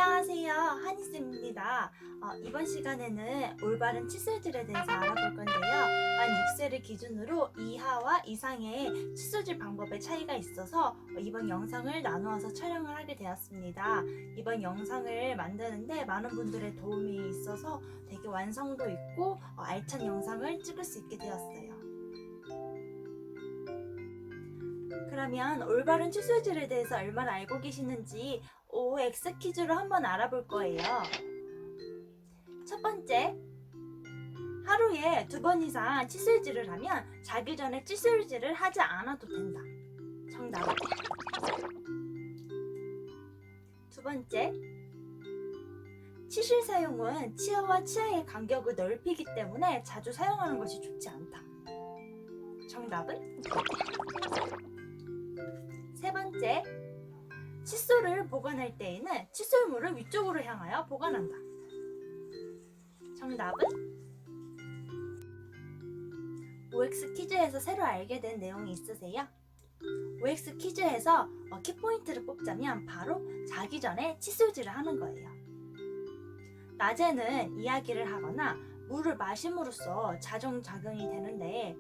안녕하세요, 한이쌤입니다. 이번 시간에는 올바른 칫솔질에 대해서 알아볼 건데요. 만 6세를 기준으로 이하와 이상의 칫솔질 방법의 차이가 있어서 이번 영상을 나누어서 촬영을 하게 되었습니다. 이번 영상을 만드는데 많은 분들의 도움이 있어서 되게 완성도 있고 알찬 영상을 찍을 수 있게 되었어요. 그러면 올바른 칫솔질에 대해서 얼마나 알고 계시는지 OX 퀴즈로 한번 알아볼 거예요. 첫 번째, 하루에 2번 이상 칫솔질을 하면 자기 전에 칫솔질을 하지 않아도 된다. 정답. 두 번째, 치실 사용은 치아와 치아의 간격을 넓히기 때문에 자주 사용하는 것이 좋지 않다. 정답은? 세 번째, 칫솔을 보관할 때에는 칫솔물을 위쪽으로 향하여 보관한다. 정답은? OX 퀴즈에서 새로 알게 된 내용이 있으세요? OX 퀴즈에서 키포인트를 뽑자면 바로 자기 전에 칫솔질을 하는 거예요. 낮에는 이야기를 하거나 물을 마심으로써 자정작용이 되는데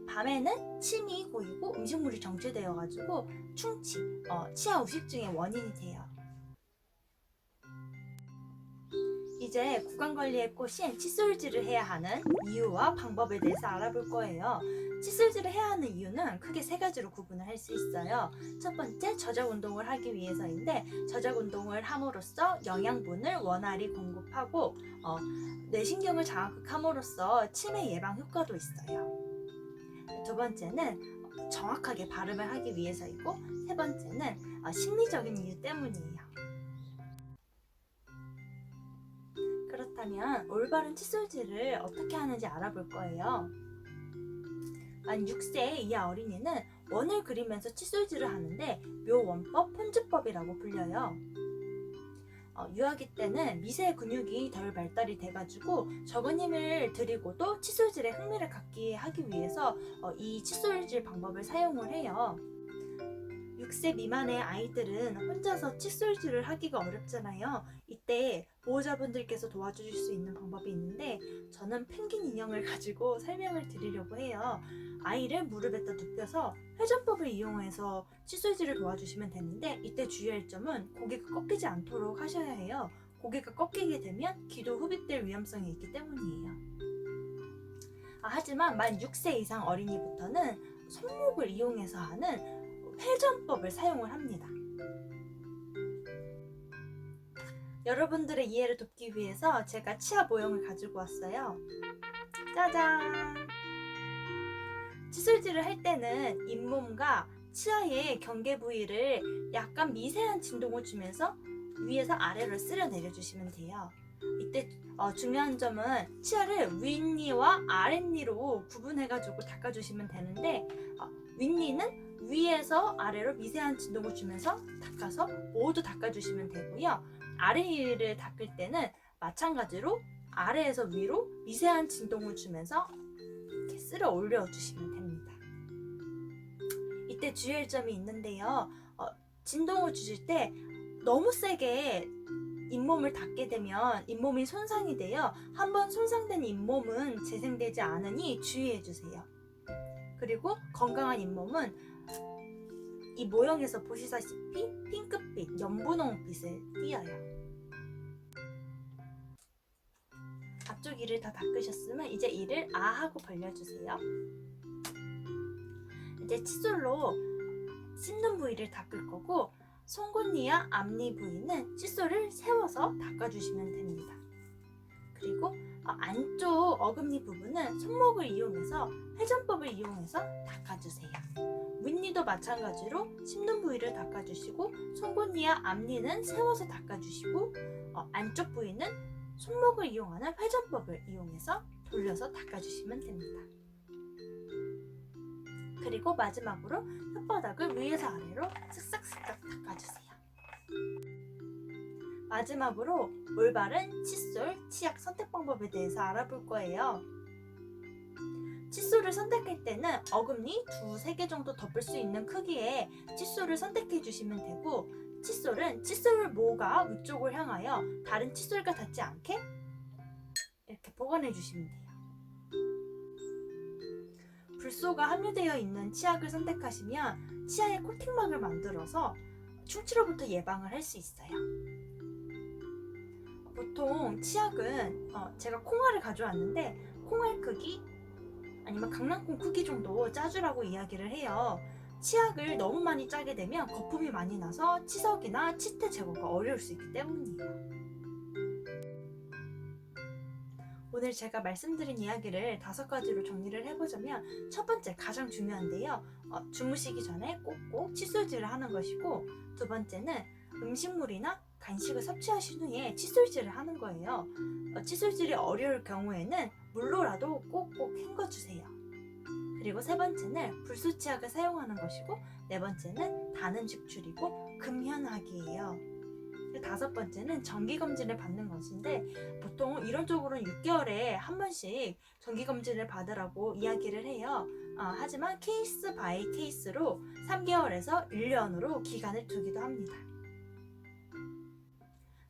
밤에는 침이 고이고 음식물이 정체되어가지고 충치, 치아 우식증의 원인이 돼요. 이제 구강관리의 꽃인 칫솔질을 해야 하는 이유와 방법에 대해서 알아볼 거예요. 칫솔질을 해야 하는 이유는 크게 3가지로 구분을 할 수 있어요. 첫 번째, 저작 운동을 하기 위해서인데 저작 운동을 함으로써 영양분을 원활히 공급하고 뇌신경을 자극함으로써 치매 예방 효과도 있어요. 두 번째는 정확하게 발음을 하기 위해서이고 세 번째는 심리적인 이유 때문이에요. 그렇다면 올바른 칫솔질을 어떻게 하는지 알아볼 거예요. 만 6세 이하 어린이는 원을 그리면서 칫솔질을 하는데 묘원법, 폰즈법이라고 불려요. 유아기 때는 미세 근육이 덜 발달이 돼가지고 적은 힘을 들이고도 칫솔질에 흥미를 갖게 하기 위해서 이 칫솔질 방법을 사용을 해요. 6세 미만의 아이들은 혼자서 칫솔질을 하기가 어렵잖아요. 이때 보호자분들께서 도와주실 수 있는 방법이 있는데 저는 펭귄 인형을 가지고 설명을 드리려고 해요. 아이를 무릎에다 눕혀서 회전법을 이용해서 칫솔질을 도와주시면 되는데 이때 주의할 점은 고개가 꺾이지 않도록 하셔야 해요. 고개가 꺾이게 되면 기도 흡입될 위험성이 있기 때문이에요. 하지만 만 6세 이상 어린이부터는 손목을 이용해서 하는 회전법을 사용을 합니다. 여러분들의 이해를 돕기 위해서 제가 치아 모형을 가지고 왔어요. 짜잔! 칫솔질을 할 때는 잇몸과 치아의 경계 부위를 약간 미세한 진동을 주면서 위에서 아래로 쓸어 내려주시면 돼요. 이때 중요한 점은 치아를 윗니와 아랫니로 구분해가지고 닦아주시면 되는데 윗니는 위에서 아래로 미세한 진동을 주면서 닦아서 모두 닦아주시면 되고요. 아래를 닦을 때는 마찬가지로 아래에서 위로 미세한 진동을 주면서 이렇게 쓸어 올려주시면 됩니다. 이때 주의할 점이 있는데요. 진동을 주실 때 너무 세게 잇몸을 닫게 되면 잇몸이 손상이 돼요. 한번 손상된 잇몸은 재생되지 않으니 주의해주세요. 그리고 건강한 잇몸은 이 모형에서 보시다시피 핑크빛, 연분홍빛을 띄어요. 앞쪽 이를 다 닦으셨으면 이제 이를 아 하고 벌려주세요. 이제 칫솔로 씹는 부위를 닦을 거고 송곳니와 앞니 부위는 칫솔을 세워서 닦아주시면 됩니다. 그리고 안쪽 어금니 부분은 손목을 이용해서 회전법을 이용해서 닦아주세요. 윗니도 마찬가지로 씹는 부위를 닦아주시고 송곳니와 앞니는 세워서 닦아주시고 안쪽 부위는 손목을 이용하는 회전법을 이용해서 돌려서 닦아주시면 됩니다. 그리고 마지막으로 혓바닥을 위에서 아래로 쓱싹쓱싹 닦아주세요. 마지막으로 올바른 칫솔, 치약 선택 방법에 대해서 알아볼 거예요. 칫솔을 선택할 때는 어금니 2-3개 정도 덮을 수 있는 크기의 칫솔을 선택해 주시면 되고, 칫솔은 칫솔 모가 위쪽을 향하여 다른 칫솔과 닿지 않게 이렇게 보관해 주시면 돼요. 불소가 함유되어 있는 치약을 선택하시면 치아에 코팅막을 만들어서 충치로부터 예방을 할 수 있어요. 보통 치약은 제가 콩알을 가져왔는데 콩알 크기 아니면 강낭콩 크기 정도 짜주라고 이야기를 해요. 치약을 너무 많이 짜게 되면 거품이 많이 나서 치석이나 치태 제거가 어려울 수 있기 때문이에요. 오늘 제가 말씀드린 이야기를 5가지로 정리를 해보자면, 첫 번째 가장 중요한데요. 주무시기 전에 꼭꼭 칫솔질을 하는 것이고, 두 번째는 음식물이나 간식을 섭취하신 후에 칫솔질을 하는 거예요. 칫솔질이 어려울 경우에는 물로라도 꼭꼭 헹궈주세요. 그리고 세 번째는 불소치약을 사용하는 것이고, 네 번째는 단음식 줄이고 금연하기예요. 다섯 번째는 정기검진을 받는 것인데, 보통 이론적으로는 6개월에 한 번씩 정기검진을 받으라고 이야기를 해요. 하지만 케이스 바이 케이스로 3개월에서 1년으로 기간을 두기도 합니다.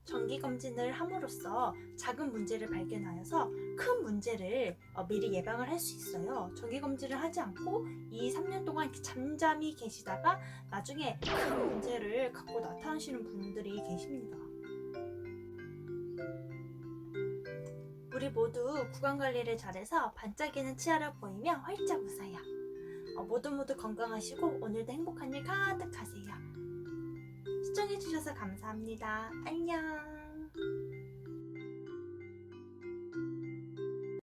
정기검진을 함으로써 작은 문제를 발견하여서 큰 문제를 미리 예방을 할 수 있어요. 정기검진을 하지 않고 2-3년 동안 이렇게 잠잠히 계시다가 나중에 큰 문제를 갖고 나타나시는 분들이 계십니다. 우리 모두 구강관리를 잘해서 반짝이는 치아를 보이며 활짝 웃어요. 모두 건강하시고 오늘도 행복한 일 가득하세요. 시청해주셔서 감사합니다. 안녕.